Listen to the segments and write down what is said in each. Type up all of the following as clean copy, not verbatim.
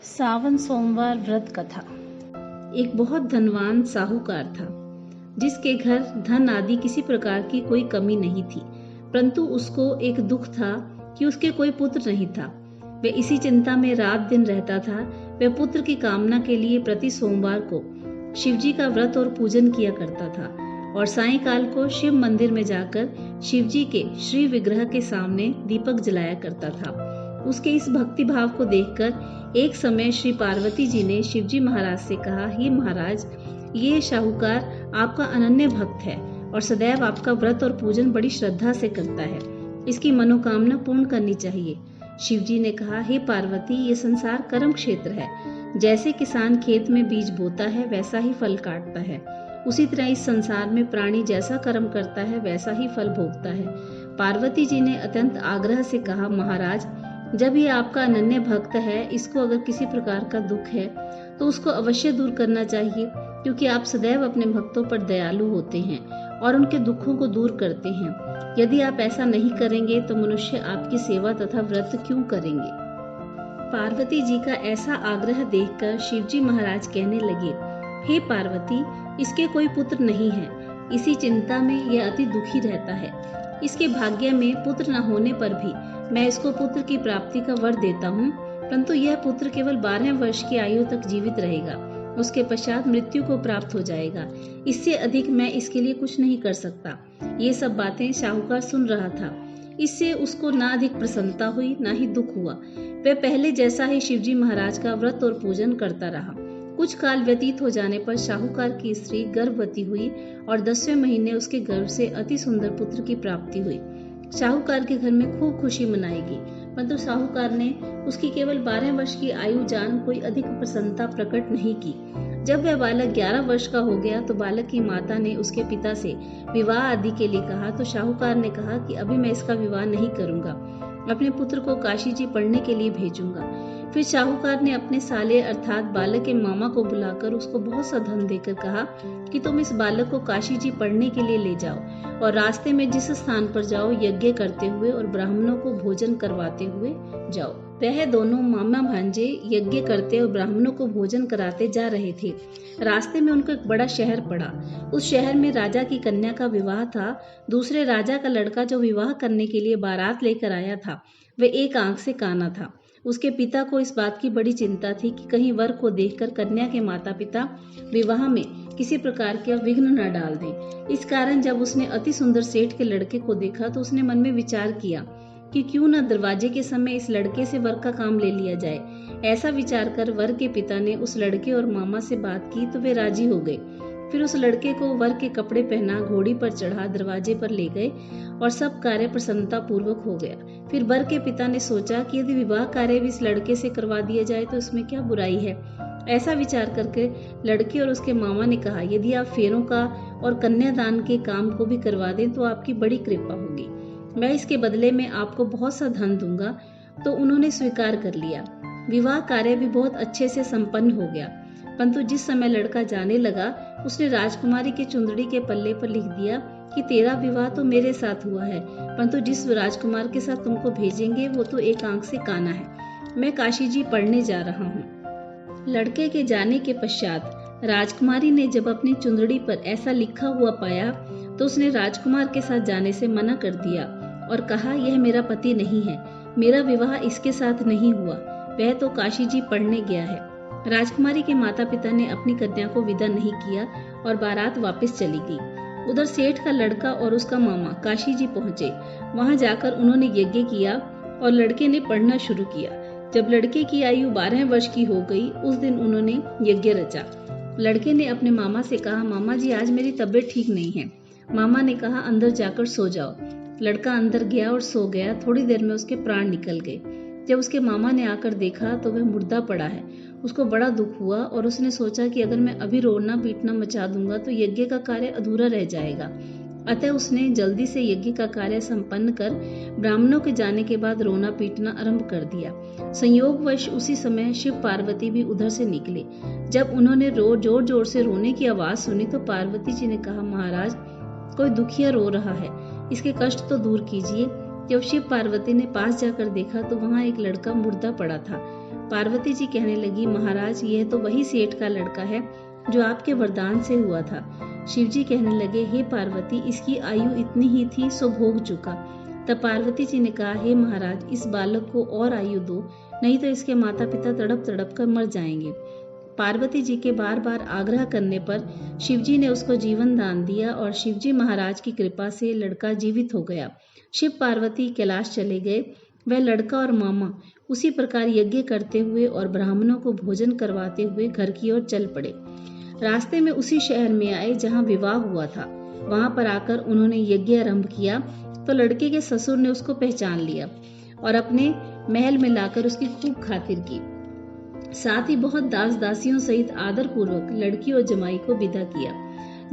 सावन सोमवार व्रत कथा। एक बहुत धनवान साहूकार था जिसके घर धन आदि किसी प्रकार की कोई कमी नहीं थी, परंतु उसको एक दुख था कि उसके कोई पुत्र नहीं था। वह इसी चिंता में रात दिन रहता था। वह पुत्र की कामना के लिए प्रति सोमवार को शिवजी का व्रत और पूजन किया करता था और सायंकाल को शिव मंदिर में जाकर शिवजी के श्री विग्रह के सामने दीपक जलाया करता था। उसके इस भक्ति भाव को देखकर एक समय श्री पार्वती जी ने शिवजी महाराज से कहा, हे महाराज, ये शाहूकार आपका अनन्य भक्त है और सदैव आपका व्रत और पूजन बड़ी श्रद्धा से करता है। इसकी मनोकामना पूर्ण करनी चाहिए। शिवजी ने कहा, हे पार्वती, ये संसार कर्म क्षेत्र है। जैसे किसान खेत में बीज बोता है वैसा ही फल काटता है, उसी तरह इस संसार में प्राणी जैसा कर्म करता है वैसा ही फल भोगता है। पार्वती जी ने अत्यंत आग्रह से कहा, महाराज, जब ये आपका अनन्य भक्त है, इसको अगर किसी प्रकार का दुख है तो उसको अवश्य दूर करना चाहिए, क्योंकि आप सदैव अपने भक्तों पर दयालु होते हैं और उनके दुखों को दूर करते हैं। यदि आप ऐसा नहीं करेंगे तो मनुष्य आपकी सेवा तथा व्रत क्यों करेंगे। पार्वती जी का ऐसा आग्रह देखकर शिवजी महाराज कहने लगे, हे पार्वती, इसके कोई पुत्र नहीं है। इसी चिंता में यह अति दुखी रहता है। इसके भाग्य में पुत्र न होने पर भी मैं इसको पुत्र की प्राप्ति का वर देता हूँ, परंतु यह पुत्र केवल 12 वर्ष की आयु तक जीवित रहेगा। उसके पश्चात मृत्यु को प्राप्त हो जाएगा। इससे अधिक मैं इसके लिए कुछ नहीं कर सकता। ये सब बातें शाहूकार सुन रहा था। इससे उसको ना अधिक प्रसन्नता हुई ना ही दुख हुआ। वह पहले जैसा ही शिवजी महाराज का व्रत और पूजन करता रहा। कुछ काल व्यतीत हो जाने पर शाहूकार की स्त्री गर्भवती हुई और 10वें महीने उसके गर्भ से अति सुंदर पुत्र की प्राप्ति हुई। शाहूकार के घर में खूब खुशी मनाएगी, परंतु शाहूकार ने उसकी केवल 12 वर्ष की आयु जान कोई अधिक प्रसन्नता प्रकट नहीं की। जब वह बालक 11 वर्ष का हो गया तो बालक की माता ने उसके पिता से विवाह आदि के लिए कहा, तो शाहूकार ने कहा कि अभी मैं इसका विवाह नहीं करूंगा, अपने पुत्र को काशी जी पढ़ने के लिए भेजूंगा। फिर शाहूकार ने अपने साले अर्थात बालक के मामा को बुलाकर उसको बहुत सा धन देकर कहा कि तुम इस बालक को काशी जी पढ़ने के लिए ले जाओ और रास्ते में जिस स्थान पर जाओ यज्ञ करते हुए और ब्राह्मणों को भोजन करवाते हुए जाओ। वह दोनों मामा भांजे यज्ञ करते और ब्राह्मणों को भोजन कराते जा रहे थे। रास्ते में उनको एक बड़ा शहर पड़ा। उस शहर में राजा की कन्या का विवाह था। दूसरे राजा का लड़का जो विवाह करने के लिए बारात लेकर आया था, वह एक आंख से काना था। उसके पिता को इस बात की बड़ी चिंता थी कि कहीं वर को देखकर कन्या के माता पिता विवाह में किसी प्रकार के विघ्न न डाल दें। इस कारण जब उसने अति सुंदर सेठ के लड़के को देखा तो उसने मन में विचार किया कि क्यों न दरवाजे के समय इस लड़के से वर का काम ले लिया जाए। ऐसा विचार कर वर के पिता ने उस लड़के और मामा से बात की तो वे राजी हो गए। फिर उस लड़के को वर के कपड़े पहना, घोड़ी पर चढ़ा, दरवाजे पर ले गए और सब कार्य प्रसन्नता पूर्वक हो गया। फिर वर के पिता ने सोचा कि यदि विवाह कार्य भी इस लड़के से करवा दिया जाए तो इसमें क्या बुराई है। ऐसा विचार करके लड़के और उसके मामा ने कहा, यदि आप फेरों का और कन्यादान के काम को भी करवा दें तो आपकी बड़ी कृपा होगी। मैं इसके बदले में आपको बहुत सा धन दूंगा। तो उन्होंने स्वीकार कर लिया। विवाह कार्य भी बहुत अच्छे से संपन्न हो गया, परंतु जिस समय लड़का जाने लगा उसने राजकुमारी के चुंदड़ी के पल्ले पर लिख दिया कि तेरा विवाह तो मेरे साथ हुआ है, परंतु जिस राजकुमार के साथ तुमको भेजेंगे वो तो एक आंख से काना है। मैं काशी जी पढ़ने जा रहा हूँ। लड़के के जाने के पश्चात राजकुमारी ने जब अपनी चुंदड़ी पर ऐसा लिखा हुआ पाया तो उसने राजकुमार के साथ जाने से मना कर दिया और कहा, यह मेरा पति नहीं है, मेरा विवाह इसके साथ नहीं हुआ, वह तो काशी जी पढ़ने गया है। राजकुमारी के माता पिता ने अपनी कन्या को विदा नहीं किया और बारात वापस चली गई। उधर सेठ का लड़का और उसका मामा काशी जी पहुंचे। वहां जाकर उन्होंने यज्ञ किया और लड़के ने पढ़ना शुरू किया। जब लड़के की आयु 12 वर्ष की हो गई, उस दिन उन्होंने यज्ञ रचा। लड़के ने अपने मामा से कहा, मामा जी, आज मेरी तबीयत ठीक नहीं है। मामा ने कहा, अंदर जाकर सो जाओ। लड़का अंदर गया और सो गया। थोड़ी देर में उसके प्राण निकल गए। जब उसके मामा ने आकर देखा तो वह मुर्दा पड़ा है। उसको बड़ा दुख हुआ और उसने सोचा कि अगर मैं अभी रोना पीटना मचा दूंगा तो यज्ञ का कार्य अधूरा रह जाएगा। अतः उसने जल्दी से यज्ञ का कार्य संपन्न कर ब्राह्मणों के जाने के बाद रोना पीटना आरंभ कर दिया। संयोगवश उसी समय शिव पार्वती भी उधर से निकले। जब उन्होंने जोर जोर से रोने की आवाज सुनी तो पार्वती जी ने कहा, महाराज, कोई दुखिया रो रहा है, इसके कष्ट तो दूर कीजिए। जब शिव पार्वती ने पास जाकर देखा तो वहां एक लड़का मुर्दा पड़ा था। पार्वती जी कहने लगी, महाराज यह तो वही सेठ का लड़का है जो आपके वरदान से हुआ था। शिव जी कहने लगे, हे पार्वती, इसकी आयु इतनी ही थी सो भोग चुका। तब पार्वती जी ने कहा, हे महाराज, इस बालक को और आयु दो, नहीं तो इसके माता पिता तड़प तड़प कर मर जाएंगे। पार्वती जी के बार बार आग्रह करने पर शिवजी ने उसको जीवन दान दिया और शिवजी महाराज की कृपा से लड़का जीवित हो गया। शिव पार्वती कैलाश चले गए। वह लड़का और मामा उसी प्रकार यज्ञ करते हुए और ब्राह्मणों को भोजन करवाते हुए घर की ओर चल पड़े। रास्ते में उसी शहर में आए जहाँ विवाह हुआ था। वहां पर आकर उन्होंने यज्ञ आरंभ किया तो लड़के के ससुर ने उसको पहचान लिया और अपने महल में लाकर उसकी खूब खातिर की। साथ ही बहुत दास दासियों सहित आदर पूर्वक लड़की और जमाई को विदा किया।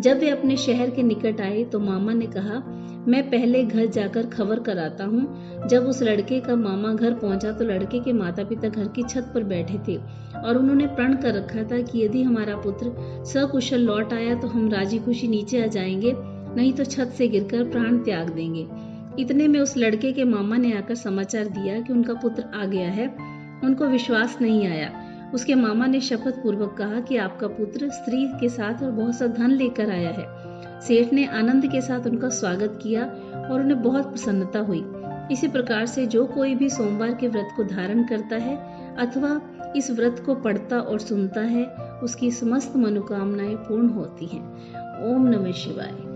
जब वे अपने शहर के निकट आए तो मामा ने कहा, मैं पहले घर जाकर खबर कराता हूँ। जब उस लड़के का मामा घर पहुंचा तो लड़के के माता पिता घर की छत पर बैठे थे और उन्होंने प्रण कर रखा था कि यदि हमारा पुत्र सकुशल लौट आया तो हम राजी खुशी नीचे आ जाएंगे, नहीं तो छत से गिरकर प्राण त्याग देंगे। इतने में उस लड़के के मामा ने आकर समाचार दिया कि उनका पुत्र आ गया है। उनको विश्वास नहीं आया। उसके मामा ने शपथ पूर्वक कहा कि आपका पुत्र स्त्री के साथ और बहुत सा धन लेकर आया है। सेठ ने आनंद के साथ उनका स्वागत किया और उन्हें बहुत प्रसन्नता हुई। इसी प्रकार से जो कोई भी सोमवार के व्रत को धारण करता है अथवा इस व्रत को पढ़ता और सुनता है, उसकी समस्त मनोकामनाएं पूर्ण होती हैं। ओम नमः शिवाय।